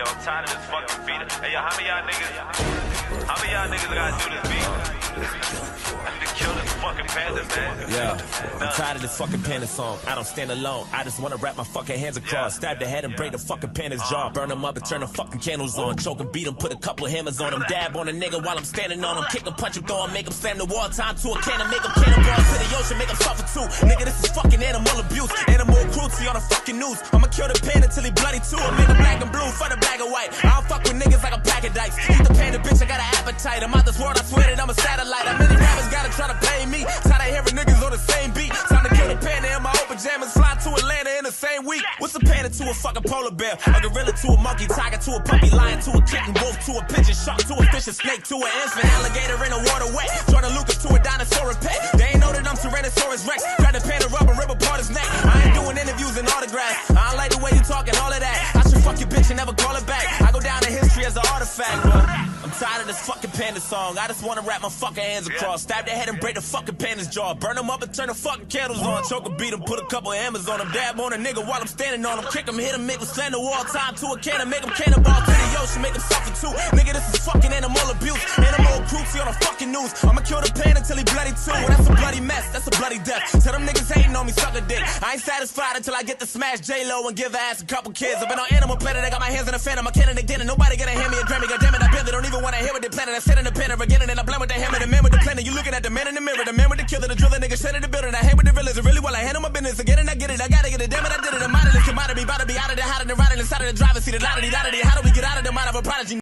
I'm tired of this fucking beat. Hey, yo, how many y'all niggas gotta do this beat? I need to kill this fucking Panther, man. Yeah, I'm tired of this fucking Panther song. I don't stand alone. I just wanna wrap my fucking hands across. Stab the head and break the fucking Panther's jaw. Burn them up and turn the fucking candles on. Choke and beat him, put a couple of hammers on him. Dab on a nigga while I'm standing on him. Kick him, punch him, throw him, make him slam the wall. Time to a cannon, make him cannonball to the ocean, make him suffer too. Nigga, this is fucking animal abuse. Animal cruelty on the fucking news. I'ma kill the panda till he bloody too. I make him black and blue for the bag of white. I don't fuck with niggas like a pack of dice. Eat the panda, bitch, I got an appetite. I'm out this world, I swear that I'm a satellite. How many rappers gotta try to play me? Tired of hearing niggas on the same beat. Time to kill the panda in my old pajamas. Fly to Atlanta in the same week. What's a panda to a fucking polar bear? A gorilla to a monkey, tiger to a puppy, lion to a kitten, wolf to a pigeon, shark to a fish, a snake to an infant, alligator in the water wet, Jordan Lucas to a dinosaur and pet. They ain't know that I'm Tyrannosaurus Rex. Grab the panda rub and rip apart his neck. I ain't doing interviews and autographs. I don't like the way you talking, all of that. I should fuck your bitch and never call it back. I go down in history as an artifact, but I'm tired of this fucking panda song. I just wanna wrap my fucking hands across. Stab their head and break the fucking panda's jaw. Burn them up and turn the fucking candles on. Choke and beat him, put a couple of hammers on him. Dab on a nigga while I'm standing on him. Kick him, hit him, make him slam the wall. Time to a cannon, make him cannonball to the ocean, make him suffer too. Nigga, this is fucking animal abuse. Animal cruelty on the fucking news. I'ma kill the panda till he bloody too. That's a bloody mess, that's a bloody death. Tell them niggas hating on me, suck a dick. I ain't satisfied until I get to smash J-Lo and give her ass a couple kids. I've been on Animal Planet, I got my hands in the phantom. I'm cannon again and nobody gonna hear me a Grammy. God damn it, I barely don't even wanna hear what they planning. I sit in the pen again and I blend with the hammer, the man with the planet. You looking at the man in the mirror, the man with the killer, the driller, nigga shit in the building. I hate with the realers, really well I handle my business. Again and I get it, I gotta get it, damn it, I did it. I'm out of this commodity, about to be out of the hot in the riding inside of the driver's seat, the lottery. How do we get out of the mind of a prodigy?